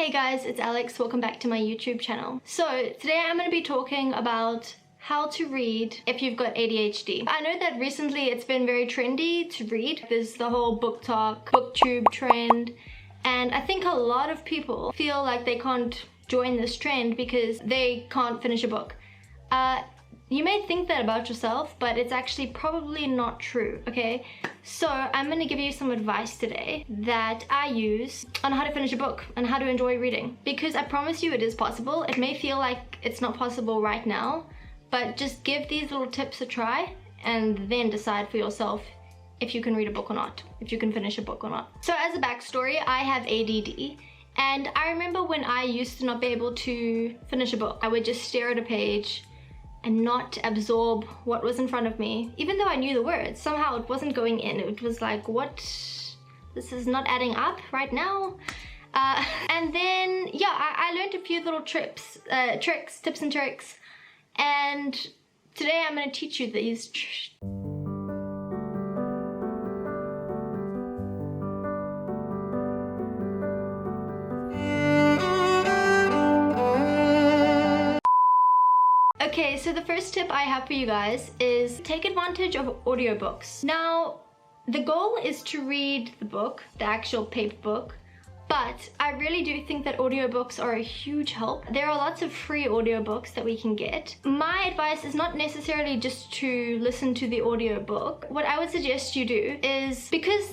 Hey guys, it's Alex. Welcome back to my YouTube channel. So today I'm going to be talking about how to read if you've got ADHD. I know that recently it's been very trendy to read. There's the whole book talk, booktube trend, and I think a lot of people feel like they can't join this trend because they can't finish a book. You may think that about yourself, but it's actually probably not true, okay? So I'm gonna give you some advice today that I use on how to finish a book and how to enjoy reading. Because I promise you it is possible. It may feel like it's not possible right now, but just give these little tips a try and then decide for yourself if you can read a book or not, if you can finish a book or not. So as a backstory, I have ADD. And I remember when I used to not be able to finish a book, I would just stare at a page and not absorb what was in front of me. Even though I knew the words, somehow it wasn't going in. It was like, what? This is not adding up right now. And then, yeah, I learned a few little tips and tricks. And today I'm gonna teach you these. Okay, so the first tip I have for you guys is take advantage of audiobooks. Now, the goal is to read the book, the actual paper book, but I really do think that audiobooks are a huge help. There are lots of free audiobooks that we can get. My advice is not necessarily just to listen to the audiobook. What I would suggest you do is, because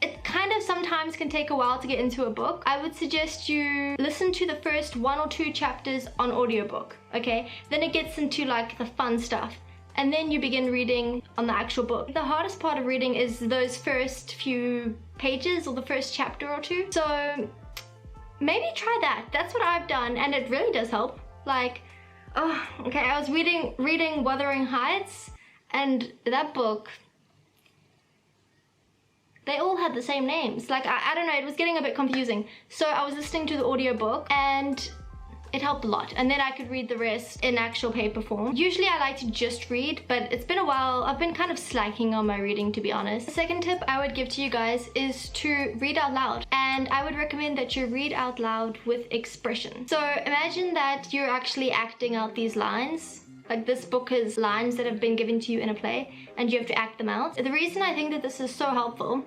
it kind of sometimes can take a while to get into a book, I would suggest you listen to the first 1 or 2 chapters on audiobook, okay? Then it gets into like the fun stuff, and then you begin reading on the actual book. The hardest part of reading is those first few pages or the first chapter or 2. So maybe try that. That's what I've done, and it really does help. Like, oh, okay, I was reading Wuthering Heights, and that book, they all had the same names. Like, I don't know, it was getting a bit confusing. So I was listening to the audiobook and it helped a lot. And then I could read the rest in actual paper form. Usually I like to just read, but it's been a while. I've been kind of slacking on my reading, to be honest. The second tip I would give to you guys is to read out loud. And I would recommend that you read out loud with expression. So imagine that you're actually acting out these lines. Like, this book is lines that have been given to you in a play and you have to act them out. The reason I think that this is so helpful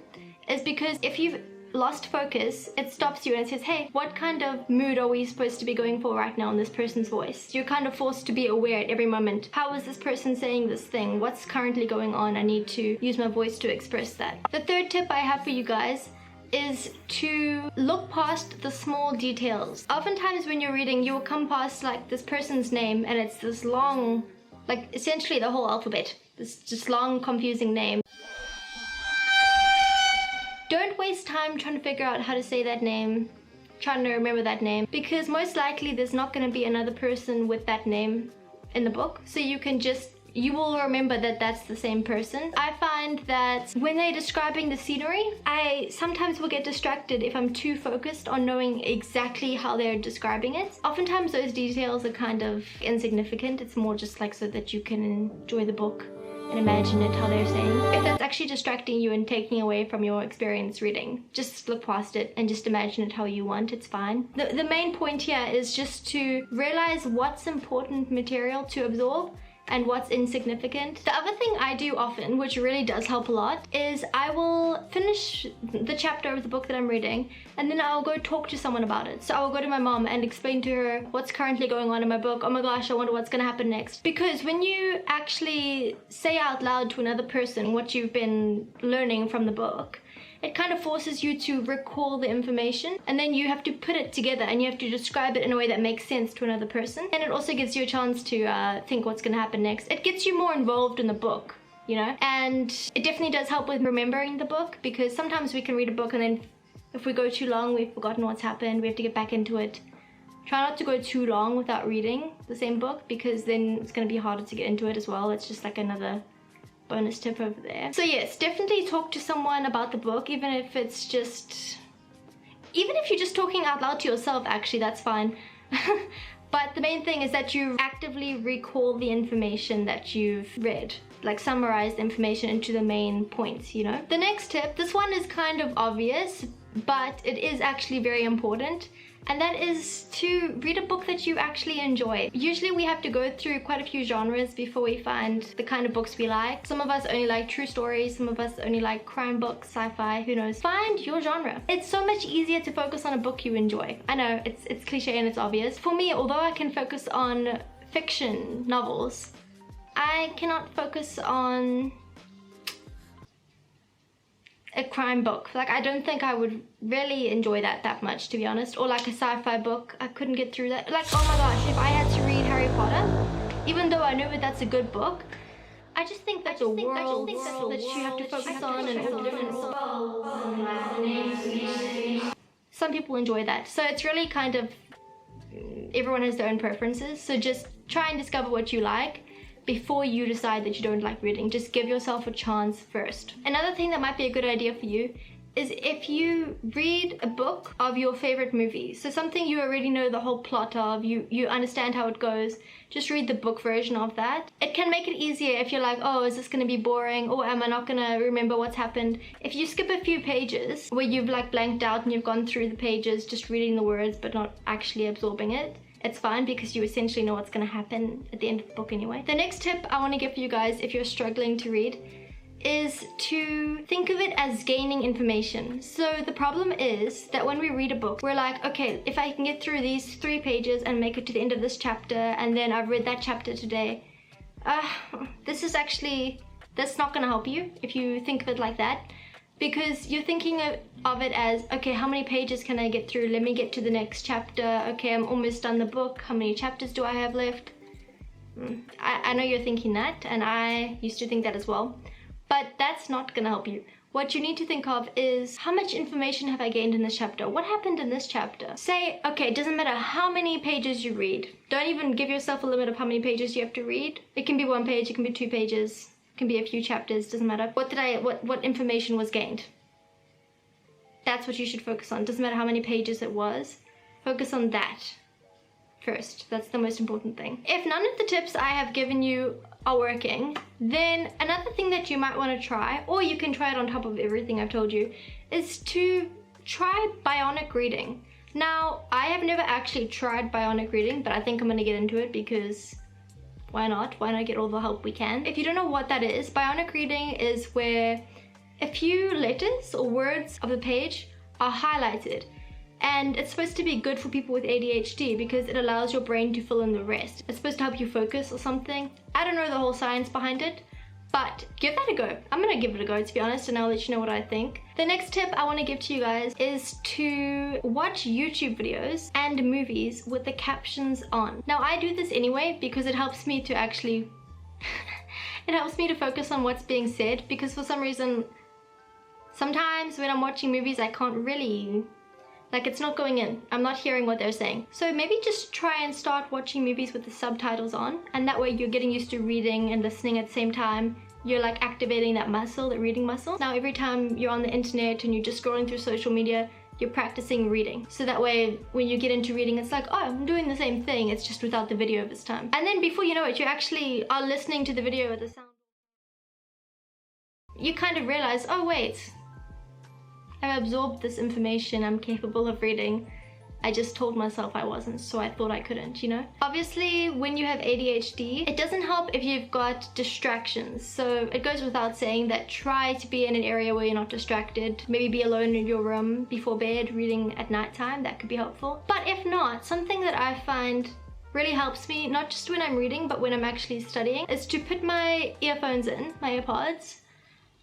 is because if you've lost focus, it stops you and it says, hey, what kind of mood are we supposed to be going for right now in this person's voice? You're kind of forced to be aware at every moment. How is this person saying this thing? What's currently going on? I need to use my voice to express that. The third tip I have for you guys is to look past the small details. Oftentimes when you're reading, you will come past like this person's name and it's this long, like essentially the whole alphabet, this just long confusing name. Don't waste time trying to figure out how to say that name, trying to remember that name, because most likely there's not going to be another person with that name in the book, so you will remember that that's the same person. I find that when they're describing the scenery, I sometimes will get distracted if I'm too focused on knowing exactly how they're describing it. Oftentimes those details are kind of insignificant. It's more just like so that you can enjoy the book and imagine it how they're saying. If that's actually distracting you and taking away from your experience reading, just look past it and just imagine it how you want. It's fine. The main point here is just to realize what's important material to absorb and what's insignificant. The other thing I do often, which really does help a lot, is I will finish the chapter of the book that I'm reading and then I'll go talk to someone about it. So I'll go to my mom and explain to her what's currently going on in my book. Oh my gosh, I wonder what's gonna happen next. Because when you actually say out loud to another person what you've been learning from the book, it kind of forces you to recall the information, and then you have to put it together and you have to describe it in a way that makes sense to another person. And it also gives you a chance to think what's going to happen next. It gets you more involved in the book, you know? And it definitely does help with remembering the book, because sometimes we can read a book and then if we go too long, we've forgotten what's happened, we have to get back into it. Try not to go too long without reading the same book, because then it's going to be harder to get into it as well. It's just like another bonus tip over there. So yes, definitely talk to someone about the book, even if you're just talking out loud to yourself, actually, that's fine. But the main thing is that you actively recall the information that you've read. like summarize the information into the main points, you know. The next tip, this one is kind of obvious, but it is actually very important. And that is to read a book that you actually enjoy. Usually we have to go through quite a few genres before we find the kind of books we like. Some of us only like true stories, some of us only like crime books, sci-fi, who knows. Find your genre. It's so much easier to focus on a book you enjoy. I know, it's cliche and it's obvious. For me, although I can focus on fiction novels, I cannot focus on a crime book. Like, I don't think I would really enjoy that much, to be honest. Or like a sci-fi book, I couldn't get through that. Like, oh my gosh, if I had to read Harry Potter, even though I know that that's a good book, I just think that the world that you have to focus on and all the different spells and like the names. Some people enjoy that. So it's really kind of, everyone has their own preferences. So just try and discover what you like before you decide that you don't like reading. Just give yourself a chance first. Another thing that might be a good idea for you is if you read a book of your favorite movie. So something you already know the whole plot of, you understand how it goes, just read the book version of that. It can make it easier if you're like, oh, is this gonna be boring? Or am I not gonna remember what's happened? If you skip a few pages where you've like blanked out and you've gone through the pages just reading the words but not actually absorbing it, it's fine because you essentially know what's going to happen at the end of the book anyway. The next tip I want to give you guys if you're struggling to read is to think of it as gaining information. So the problem is that when we read a book, we're like, okay, if I can get through these 3 pages and make it to the end of this chapter, and then I've read that chapter today, that's not going to help you if you think of it like that. Because you're thinking of it as, okay, how many pages can I get through? Let me get to the next chapter. Okay, I'm almost done the book. How many chapters do I have left? I know you're thinking that, and I used to think that as well. But that's not gonna help you. What you need to think of is, how much information have I gained in this chapter? What happened in this chapter? Say, okay, it doesn't matter how many pages you read. Don't even give yourself a limit of how many pages you have to read. It can be 1 page, it can be 2 pages. Can be a few chapters, doesn't matter. What information was gained? That's what you should focus on. Doesn't matter how many pages it was. Focus on that first. That's the most important thing. If none of the tips I have given you are working, then another thing that you might want to try, or you can try it on top of everything I've told you, is to try Bionic Reading. Now, I have never actually tried Bionic Reading, but I think I'm going to get into it because why not? Why not get all the help we can? If you don't know what that is, Bionic Reading is where a few letters or words of the page are highlighted. And it's supposed to be good for people with ADHD because it allows your brain to fill in the rest. It's supposed to help you focus or something. I don't know the whole science behind it, but give that a go. I'm gonna give it a go, to be honest, and I'll let you know what I think. The next tip I want to give to you guys is to watch YouTube videos and movies with the captions on. Now, I do this anyway because it helps me to actually it helps me to focus on what's being said, because for some reason sometimes when I'm watching movies I can't really, like, it's not going in. I'm not hearing what they're saying. So maybe just try and start watching movies with the subtitles on, and that way you're getting used to reading and listening at the same time. You're like activating that muscle, the reading muscle. Now every time you're on the internet and you're just scrolling through social media, you're practicing reading. So that way when you get into reading, it's like, oh, I'm doing the same thing, it's just without the video this time. And then before you know it, you actually are listening to the video with the sound. You kind of realize, oh wait, I've absorbed this information, I'm capable of reading. I just told myself I wasn't, so I thought I couldn't, you know? Obviously, when you have ADHD, it doesn't help if you've got distractions. So it goes without saying that try to be in an area where you're not distracted. Maybe be alone in your room before bed, reading at nighttime, that could be helpful. But if not, something that I find really helps me, not just when I'm reading, but when I'm actually studying, is to put my earphones in, my AirPods,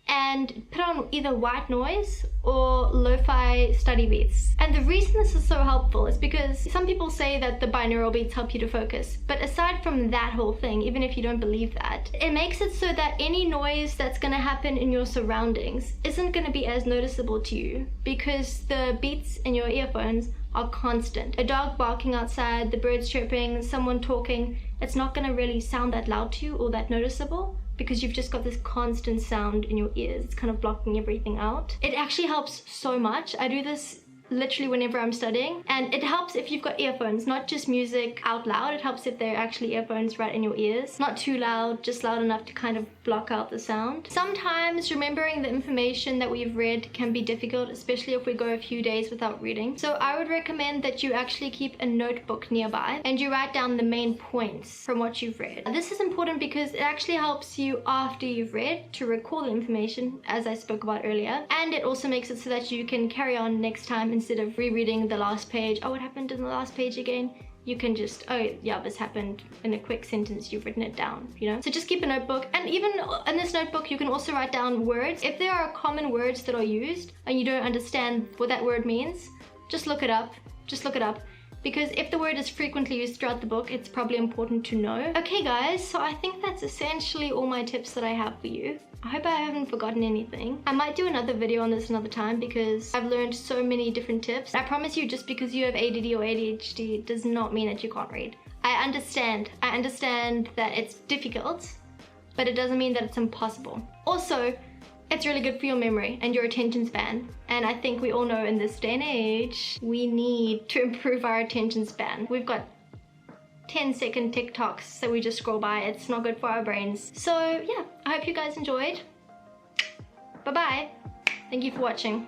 and put on either white noise or lo-fi study beats. And the reason this is so helpful is because some people say that the binaural beats help you to focus, but aside from that whole thing, even if you don't believe that, it makes it so that any noise that's going to happen in your surroundings isn't going to be as noticeable to you, because the beats in your earphones are constant. A dog barking outside, the birds chirping, someone talking, it's not going to really sound that loud to you or that noticeable, because you've just got this constant sound in your ears. It's kind of blocking everything out. It actually helps so much. I do this literally whenever I'm studying. And it helps if you've got earphones, not just music out loud. It helps if they're actually earphones right in your ears. Not too loud, just loud enough to kind of block out the sound. Sometimes remembering the information that we've read can be difficult, especially if we go a few days without reading. So I would recommend that you actually keep a notebook nearby and you write down the main points from what you've read. This is important because it actually helps you after you've read to recall the information, as I spoke about earlier, and it also makes it so that you can carry on next time instead of rereading the last page. Oh, what happened in the last page again? You can just, oh yeah, this happened in a quick sentence, you've written it down, you know? So just keep a notebook, and even in this notebook you can also write down words. If there are common words that are used and you don't understand what that word means, just look it up. Just look it up. Because if the word is frequently used throughout the book, it's probably important to know. Okay guys, so I think that's essentially all my tips that I have for you. I hope I haven't forgotten anything. I might do another video on this another time because I've learned so many different tips. I promise you, just because you have ADD or ADHD does not mean that you can't read. I understand that it's difficult, but it doesn't mean that it's impossible. Also, it's really good for your memory and your attention span. And I think we all know in this day and age, we need to improve our attention span. We've got 10-second TikToks that we just scroll by. It's not good for our brains. So yeah, I hope you guys enjoyed. Bye-bye. Thank you for watching.